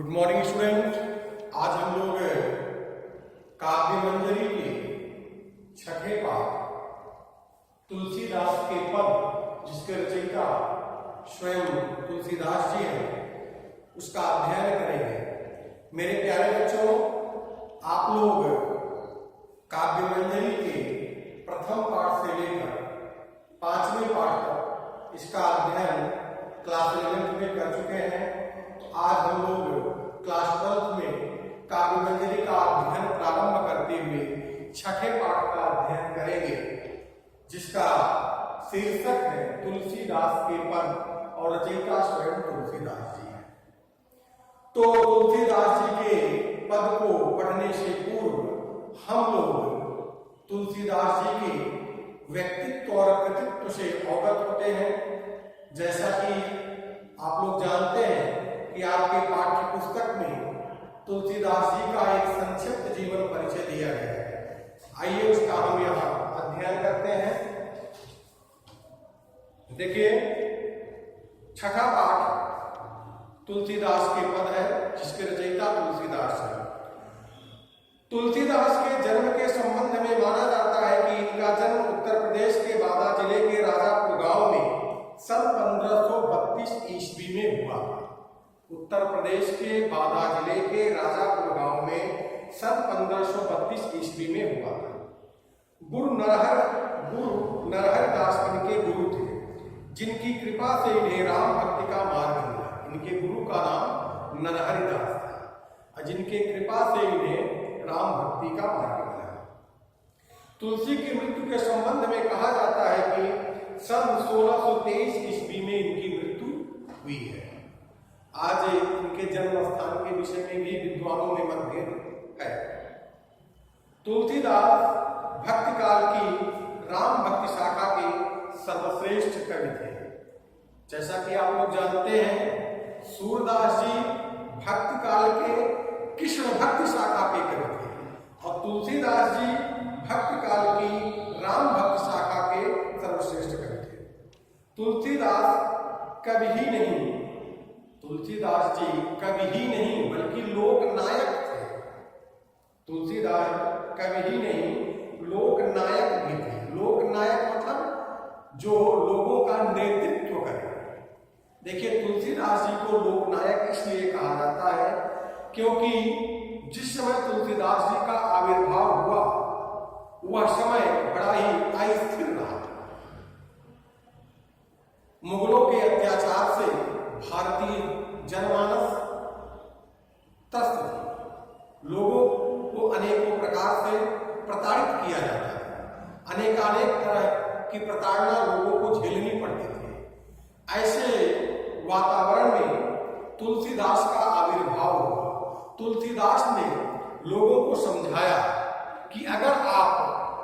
Good morning student. आज हम लोग काव्य मंजरी के छठे पाठ तुलसीदास के पद, जिसके रचयिता स्वयं तुलसीदास जी हैं, उसका अध्ययन करेंगे। मेरे प्यारे बच्चों, आप लोग काव्य मंजरी के प्रथम पाठ से लेकर पांचवें पाठ तक इसका अध्ययन क्लास 11 में कर चुके हैं। आज हम लोग क्लास 12 में काव्य मंजरी का अध्ययन प्रारंभ करते हुए छठे पाठ का अध्ययन करेंगे, जिसका शीर्षक है तुलसीदास के पद और रचयिता स्वयं तुलसीदास जी हैं। तो तुलसीदास जी के पद को पढ़ने से पूर्व हम लोग तुलसीदास जी के व्यक्तित्व और कृतित्व से अवगत होते हैं। जैसा कि आप लोग जानते हैं कि आपके पाठ्य पुस्तक में तुलसीदास जी का एक संक्षिप्त जीवन परिचय दिया गया है। आइए उसका हम यहाँ अध्ययन करते हैं। देखिए, छठा पाठ तुलसीदास के पद है, जिसके रचयिता तुलसीदास है। तुलसीदास के जन्म के संबंध में माना जाता है कि इनका जन्म उत्तर प्रदेश के बादा जिले के राजापुर गांव में सन 1532 ईस्वी में हुआ। उत्तर प्रदेश के बादा जिले के राजापुर गांव में सन 1532 ईस्वी में हुआ था। गुरु नरहर दास इनके गुरु थे, जिनकी कृपा से इन्हें राम भक्ति का मार्ग मिला। इनके गुरु का नाम नरहर दास था, जिनके कृपा से इन्हें राम भक्ति का मार्ग मिला। तुलसी की मृत्यु के संबंध में कहा जाता है कि सन 1623 ईस्वी में इनकी मृत्यु हुई है। आज इनके जन्म स्थान के विषय में भी विद्वानों में मतभेद है। तुलसीदास भक्ति काल की राम भक्ति शाखा के सर्वश्रेष्ठ कवि थे। जैसा कि आप लोग जानते हैं, सूरदास जी भक्ति काल के कृष्ण भक्ति शाखा के कवि थे और तुलसीदास जी भक्ति काल की राम भक्ति शाखा के सर्वश्रेष्ठ कवि थे। तुलसीदास जी कवि ही नहीं बल्कि लोक नायक थे। तुलसीदास कवि ही नहीं, लोक नायक भी थे। लोक नायक मतलब जो लोगों का नेतृत्व करे। देखिए, तुलसीदास जी को लोक नायक इसलिए कहा जाता है क्योंकि जिस समय तुलसीदास जी का आविर्भाव हुआ, वह समय बड़ा ही अस्थिर रहा। मुगलों के अत्याचार से भारतीय जनमानस त्रस्त थी। लोगों को अनेकों प्रकार से प्रताड़ित किया जाता था। अनेकानेक तरह की प्रताड़ना लोगों को झेलनी पड़ती थी। ऐसे वातावरण में तुलसीदास का आविर्भाव हुआ। तुलसीदास ने लोगों को समझाया कि अगर आप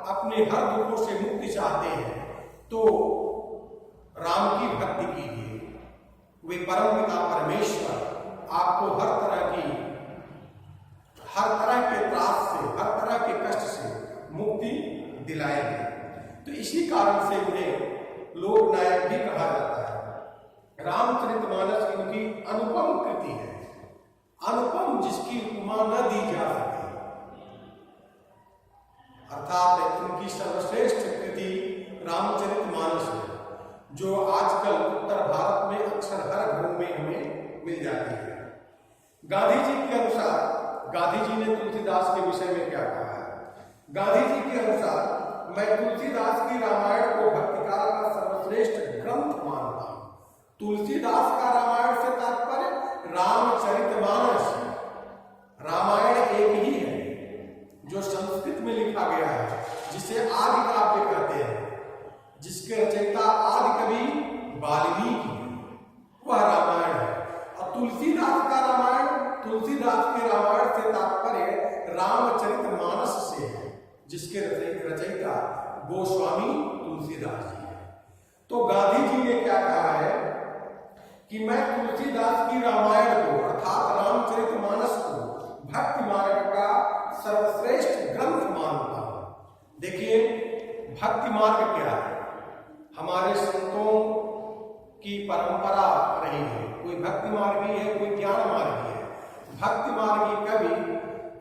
अपने हर दुखों से मुक्ति चाहते हैं तो राम की भक्ति कीजिए। वे परम पिता परमेश्वर आपको हर तरह के त्रास से, हर तरह के कष्ट से मुक्ति दिलाएंगे। तो इसी कारण से इन्हें लोक नायक भी कहा जाता है। रामचरितमानस इनकी अनुपम कृति है, अनुपम जिसकी उपमा न दी जा सके। अर्थात इनकी सर्वश्रेष्ठ कृति रामचरितमानस है, जो आजकल उत्तर भारत में अक्सर हर घर में हमें मिल जाती है। गांधी जी के अनुसार, गांधी जी ने तुलसीदास के विषय में क्या कहा है? गांधी जी के अनुसार, मैं तुलसीदास की रामायण को भक्तिकाल का सर्वश्रेष्ठ ग्रंथ मानता हूं। तुलसीदास का रामायण से तात्पर्य रामचरितमानस। रामायण एक ही है जो संस्कृत में लिखा गया है, जिसे आदि काव्य कहते हैं, जिसके रचयिता आदि कवि वाल्मीकि है, वह रामायण है। और तुलसीदास का रामायण, तुलसीदास के रामायण से तात्पर्य रामचरितमानस से है, जिसके रचयिता गोस्वामी तुलसीदास जी है। तो गांधी जी ने क्या कहा है कि मैं तुलसीदास की रामायण को अर्थात रामचरितमानस को भक्ति मार्ग का सर्वश्रेष्ठ ग्रंथ मानता हूं। देखिए, भक्ति मार्ग क्या है? हमारे संतों की परंपरा रही है। कोई भक्ति मार्गी है, कोई ज्ञान मार्गी है। भक्ति मार्गी कवि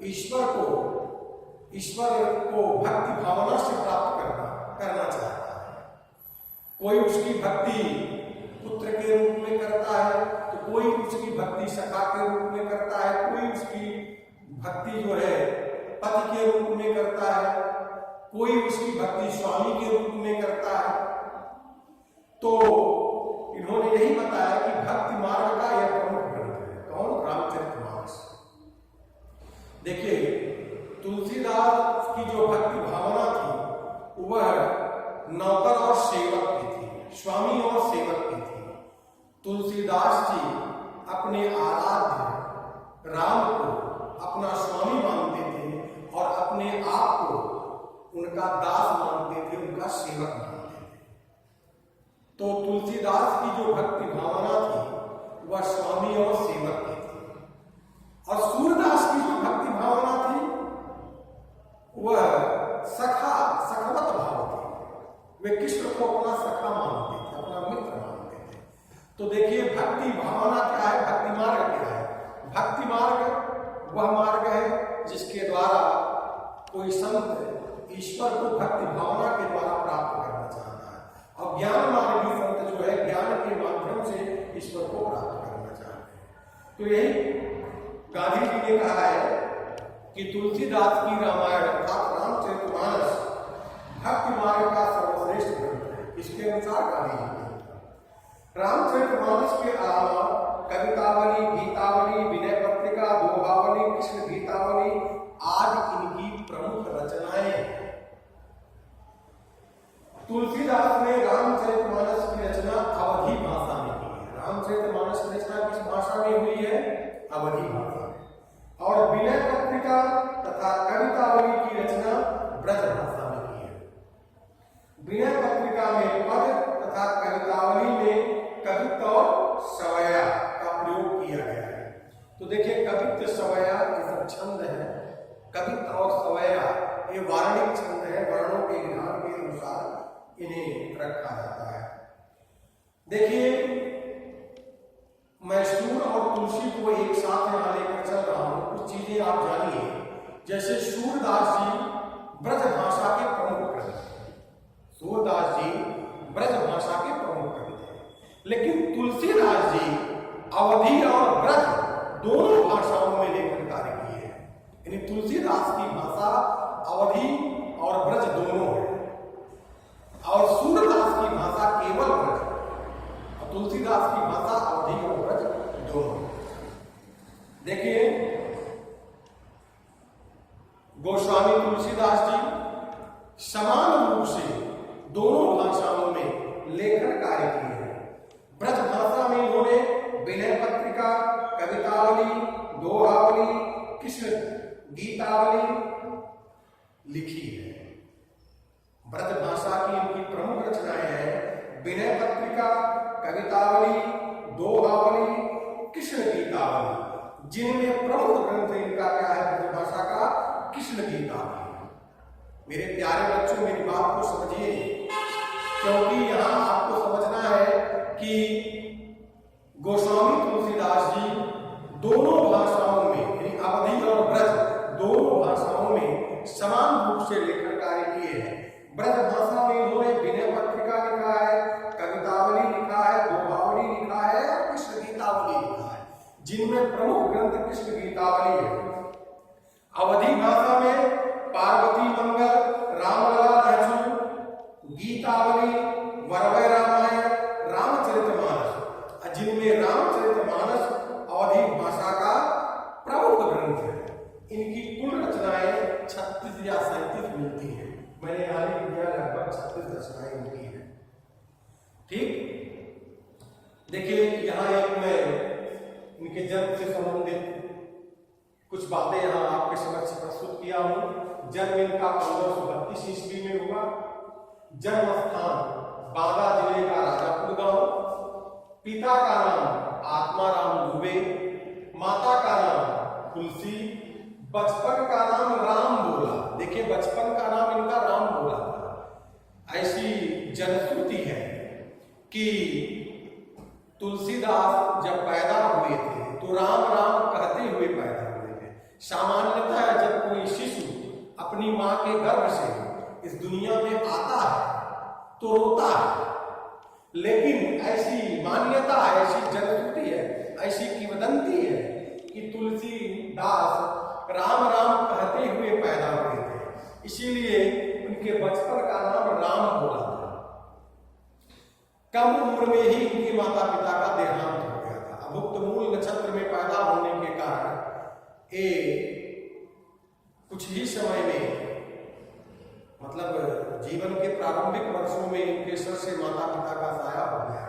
ईश्वर को भक्ति भावना से प्राप्त करना चाहता है। कोई उसकी भक्ति पुत्र के रूप में करता है, तो कोई उसकी भक्ति सखा के रूप में करता है, कोई उसकी भक्ति जो है पति के रूप में करता है, कोई उसकी भक्ति स्वामी के रूप में करता है। तो इन्होंने यही बताया कि भक्ति मार्ग का यह प्रमुख ग्रंथ है। कौन? रामचरितमानस। देखिए, तुलसीदास की जो भक्ति भावना थी वह नौकर और सेवक की थी, स्वामी और सेवक की थी। तुलसीदास जी अपने आराध्य राम को अपना स्वामी मानते थे और अपने आप को उनका दास मानते थे, उनका सेवक मानते थे। तो तुलसीदास की जो भक्ति भावना थी वह स्वामी और सेवक की थी। और सूरदास की जो भक्ति भावना थी वह सखवत भाव थी। वे कृष्ण को अपना सखा मानते थे, अपना मित्र मानते थे। तो देखिए, भक्ति भावना क्या है, भक्ति मार्ग क्या है? भक्ति मार्ग वह मार्ग है जिसके द्वारा कोई संत ईश्वर को भक्ति भावना के द्वारा प्राप्त करना चाहता है। और ज्ञान मार्गी संत जो है ज्ञान के माध्यम से ईश्वर को प्राप्त करना चाहते हैं। तो यही गांधी जी ने कहा है कि तुलसीदास की रामायण अर्थात रामचरितमानस भक्ति मार्ग का सर्वश्रेष्ठ ग्रंथ है। इसके अनुसार गांधी जी ने रामचरितमानस के अलावा कवितावली, गीतावली, विनय पत्रिका, दोहावली, कृष्ण गीतावली आदि इनकी प्रमुख रचनाएं हैं। तुलसीदास ने रामचरितमानस की रचना अवधी भाषा में की है। रामचरितमानस की रचना किस भाषा में हुई है? अवधी भाषा में। और विनय पत्रिका तथा कवितावली की रचना ब्रज भाषा में की है। विनय पत्रिका में पद तथा कवितावली में कवित्व और सवया का प्रयोग किया गया है। तो देखिए, कवित्व सवया ये सब छंद है। कवित्व और सवया ये वार्णिक छंद है, वर्णों के विधान के अनुसार इन्हें रखा जाता है। देखिए, मैं सूर और तुलसी को एक साथ यहां लेकर चल रहा हूं। कुछ चीजें आप जानिए। जैसे सूरदास जी ब्रज भाषा के प्रमुख कवि थे। सूरदास जी ब्रज भाषा के प्रमुख कवि थे। लेकिन तुलसीदास जी अवधी और ब्रज दोनों भाषाओं में लेखन कार्य किए हैं। यानी तुलसीदास की भाषा अवधी और ब्रज दोनों है, और सूरदास की भाषा केवल ब्रज, और तुलसीदास की भाषा अवधी और ब्रज दोनों। देखिए, गोस्वामी तुलसीदास जी समान रूप से दोनों भाषाओं में लेखन कार्य किए हैं। ब्रज भाषा में इन्होंने विनय पत्रिका, कवितावली, दोहावली, कृष्ण गीतावली लिखी है। ब्रज भाषा की इनकी प्रमुख रचनाएं हैं विनय पत्रिका, कवितावली, दोहावली, कृष्ण गीतावली, जिनमें प्रमुख ग्रंथ इनका क्या है? ब्रज भाषा का कृष्ण गीतावली। मेरे प्यारे बच्चों, मेरी बात को समझिए, क्योंकि यहां आपको समझना है कि गोस्वामी तुलसीदास जी दोनों भाषाओं में, यानी अवधी और ब्रज दोनों भाषाओं में समान रूप से लेखन कार्य किए हैं। ब्रज भाषा में इन्होंने विनय पत्रिका लिखा है, कवितावली लिखा है, दोहावली लिखा है और कृष्ण गीतावली लिखा है, जिनमें प्रमुख ग्रंथ कृष्ण गीतावली है। अवधी भाषा में पार्वती मंगल, रामलला लहसू, गीतावली, वरवय रामायण, रामचरितमानस, जिनमें रामचरितमानस अवधी भाषा का प्रमुख ग्रंथ है। इनकी कुल रचनाएं 36 या 37 मिलती हैं। मैंने यहाँ लिख दिया लगभग 36 रचनाएं इनकी हैं। ठीक, देखिए, यहाँ एक मैं इनके जन्म से संबंधित कुछ बातें यहाँ आपके समक्ष प्रस्तुत किया हूं। जन्म इनका 1532 ईस्वी में हुआ। जन्म स्थान बांदा जिले का राजापुर गांव। पिता का नाम आत्माराम दुबे, माता का नाम तुलसी, बचपन का नाम राम बोला। देखिए, बचपन का नाम इनका राम बोला था। ऐसी जनश्रुति है कि तुलसीदास जब पैदा हुए थे तो राम राम कहते हुए पैदा सामान्यतः जब कोई शिशु अपनी मां के गर्भ से इस दुनिया में आता है तो रोता है, लेकिन ऐसी मान्यता, ऐसी जनश्रुति है, ऐसी किंवदंती है कि तुलसीदास राम राम कहते हुए पैदा हुए थे, इसीलिए उनके बचपन का नाम राम बोला था। कम उम्र में ही उनके माता पिता का देहांत हो गया था। अभुक्त मूल नक्षत्र में पैदा होने के कारण कुछ ही समय में, मतलब जीवन के प्रारंभिक वर्षों में इनके सर से माता पिता का साया हो गया।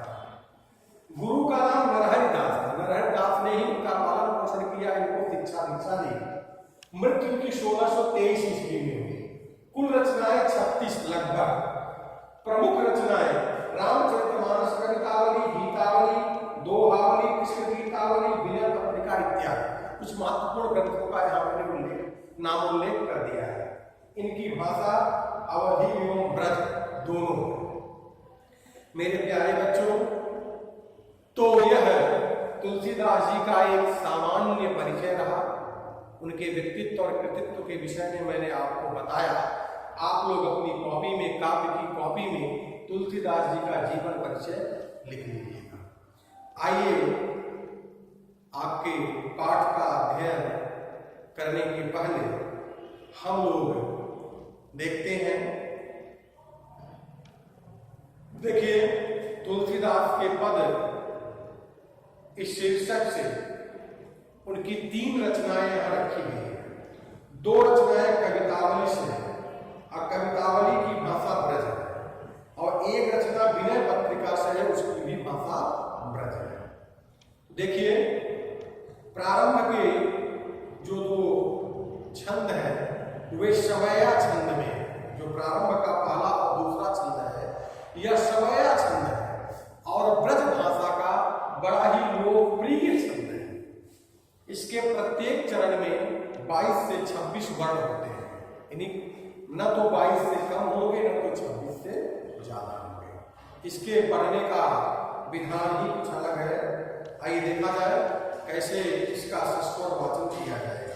गुरु का नाम नरहरि दास था। नरहरि दास ने ही उनका पालन पोषण किया, इनको शिक्षा दीक्षा दी। मृत्यु की 1623 ईस्वी में हुई। कुल रचनाएं 36 लगभग। प्रमुख रचनाएं रामचरितमानस कवितावली, गीतावली, दोहावली, कृष्ण गीतावली, विनय पत्रिका इत्यादि। कुछ महत्वपूर्ण ग्रंथों का यहाँ मैंने नाम उल्लेख कर दिया है। इनकी भाषा अवधी एवं ब्रज दोनों। मेरे प्यारे बच्चों, तो यह तुलसीदास जी का एक सामान्य परिचय रहा। उनके व्यक्तित्व और कृतित्व के विषय में मैंने आपको बताया। आप लोग अपनी कॉपी में, काव्य की कॉपी में तुलसीदास जी का जीवन परिचय लिख लीजिएगा। आइए आपके पाठ का अध्ययन करने के पहले हम लोग देखते हैं। देखिए, तुलसीदास के पद इस शीर्षक से उनकी 3 रचनाएं यहां रखी गई हैं। 2 रचनाएं कवितावली से और कवितावली की भाषा ब्रज है, और एक रचना विनय पत्रिका से है, उसकी भी भाषा ब्रज है। देखिए, प्रारंभ के जो 2 छंद हैं वे सवैया छंद में, जो प्रारंभ का पहला और दूसरा छंद है यह सवैया छंद है, और ब्रज भाषा का बड़ा ही लोकप्रिय छंद है। इसके प्रत्येक चरण में 22 से 26 वर्ण होते हैं, यानी न तो 22 से कम होंगे न तो 26 से ज्यादा होंगे। इसके पढ़ने का विधान ही कुछ अलग है। आइए देखा जाए कैसे इसका सस्वर वाचन किया जाएगा।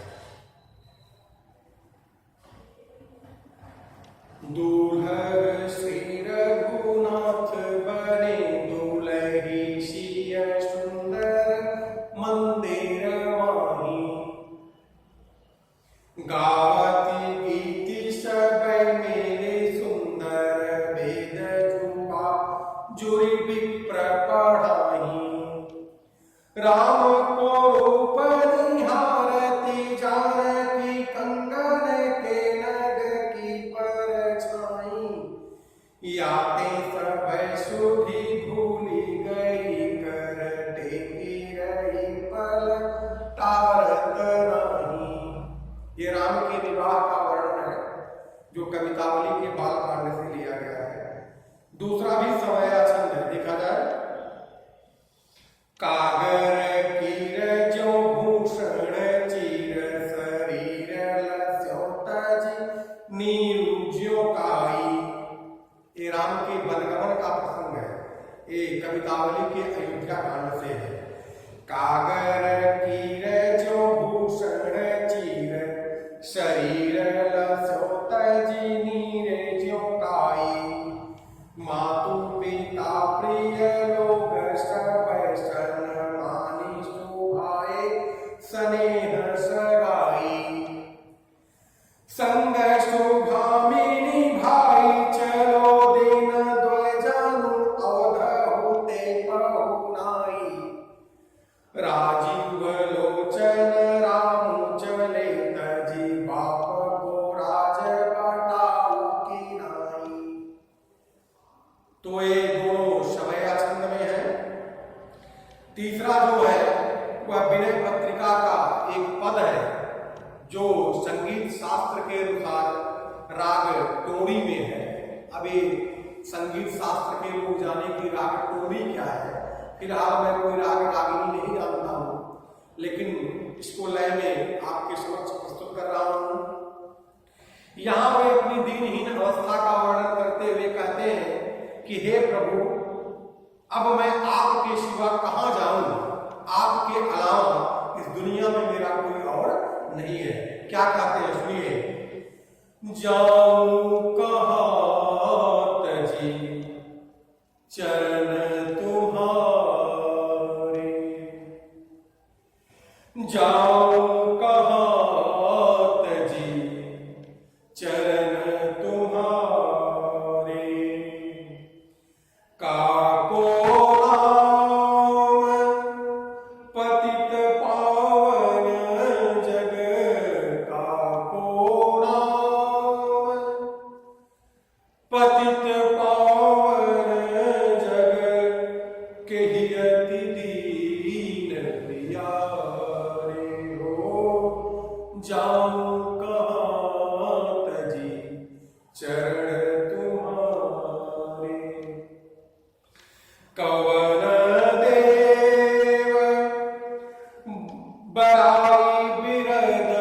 दूल्हर श्री रघुनाथ बने, दुलही सिय सुंदर मंदिर माही। गावती गीति सब मेरे सुंदर, वेद जुआ जुरि विप्र पढ़ाही। राम को रूप निहारती, जानकी कंगन के नग की परछाई। याते सब सुधी भूली गई, कर टेकी रही पल टारत नहीं। ये राम के विवाह का वर्णन है, जो कवितावली के बाल कांड से लिया गया है। दूसरा भी सवैया छंद है, देखा जाए। कागर कीर जो भूषण चीर, शरीर लस्यो तज नीरु ज्यो काई। ये राम के वनगमन का प्रसंग है। ये कवितावली के अयोध्या कांड से है। कागर कीर जो भूषण चीर, शरीर लस्यो तज नीर ज्यो काई। मातु पिता प्रिय लोग सब सन्मानी, सुभाए स्नेह सगाई। संग सुभामिनी भाई, चलो दिन द्वजनु अवध होते पहुनाई। राजीव लोचन राम चले, तजी बाप को राज बटाऊ की नाई। तो ये दोनों सवैया छंद में है। तीसरा जो है वह विनय पत्रिका का एक पद है, जो संगीत शास्त्र के अनुसार राग टोड़ी में है। अभी संगीत शास्त्र के लोग जाने की राग टोड़ी क्या है। फिलहाल मैं कोई राग रागिनी नहीं जानता हूँ, लेकिन इसको लय में आपके समक्ष प्रस्तुत कर रहा हूँ। यहाँ वे अपनी दीनहीन अवस्था का वर्णन करते हुए कहते हैं कि हे प्रभु, अब मैं आपके सिवा कहां जाऊं? आपके अलावा इस दुनिया में मेरा कोई और नहीं है। क्या कहते हैं सुनिए, जाऊं कहाँ तजी चरण तुम्हारे, जाऊं कहाँ तजी चरण तुम्हारे, काको नाम पतित पावन जग, काको नाम पतित पावन जग, केहि अति दीन प्रियारे हो, जाऊं कहाँ तजी चरण तुम्हारे, कवन देव बड़ाई बिरद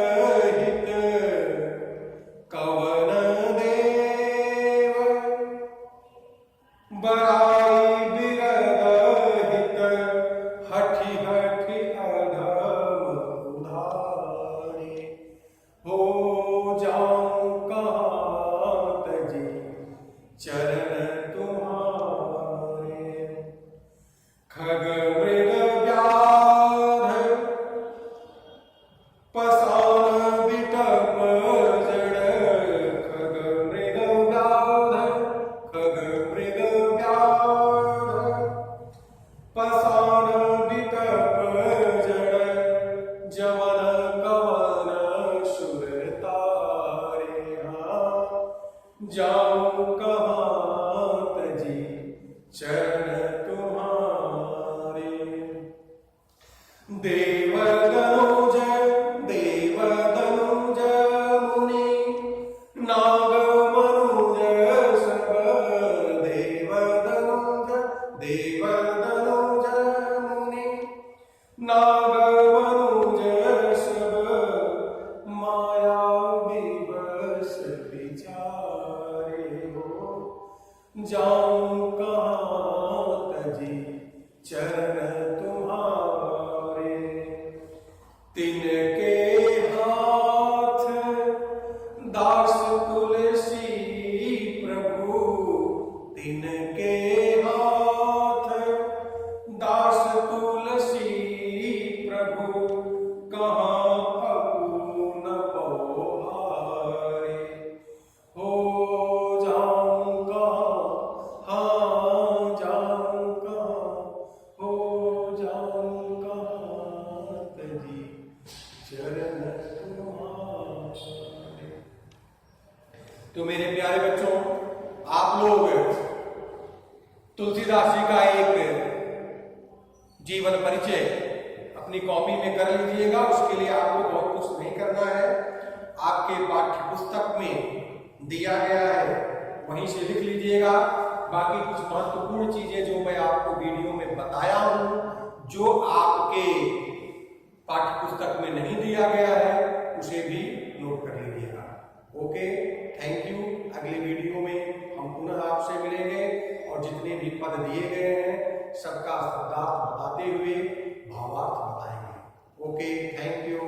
हित, कवन देव बड़ाई बिरद हित, हठि हठि अधम उधारे हो, जाऊं कहाँ तजी चरण तुम्हारे, खग मृग व्याध पसान बिटप जड़, खग मृग व्याध, खग मृग व्याध पसान बिटप जड़, जवन कवन सुर तारे, जाऊं कहाँ तजी चरण तुम्हारे, देवदनुज देवदनुज मुनि नाग मनुज सब, देवदनुज देवदनुज मुनि नाग मनुज सब, माया विवश विचारे हो, जाऊं कहाँ तजी चरण तुम्हारे, तिनके हाथ दास तुलसी प्रभु, तिनके हाथ दास तुलसी प्रभु, कहाँ अपून पौहारे हो, जाऊं कहाँ, जाऊं कहाँ हो, जाऊं कहाँ तजी चरण तुम्हारे। तो मेरे प्यारे बच्चों, आप लोग तुलसीदास जी का एक जीवन परिचय अपनी कॉपी में कर लीजिएगा। उसके लिए आपको बहुत कुछ नहीं करना है, आपके पाठ्य पुस्तक में दिया गया है वहीं से लिख लीजिएगा। बाकी कुछ महत्वपूर्ण चीजें जो मैं आपको वीडियो में बताया हूं, जो आपके पाठ्य पुस्तक में नहीं दिया गया है, उसे भी नोट कर लीजिएगा। Okay, thank you. अगले वीडियो में हम पुनः आपसे मिलेंगे और जितने भी पद दिए गए हैं सबका शब्दार्थ बताते हुए भावार्थ बताएंगे। Okay, thank you.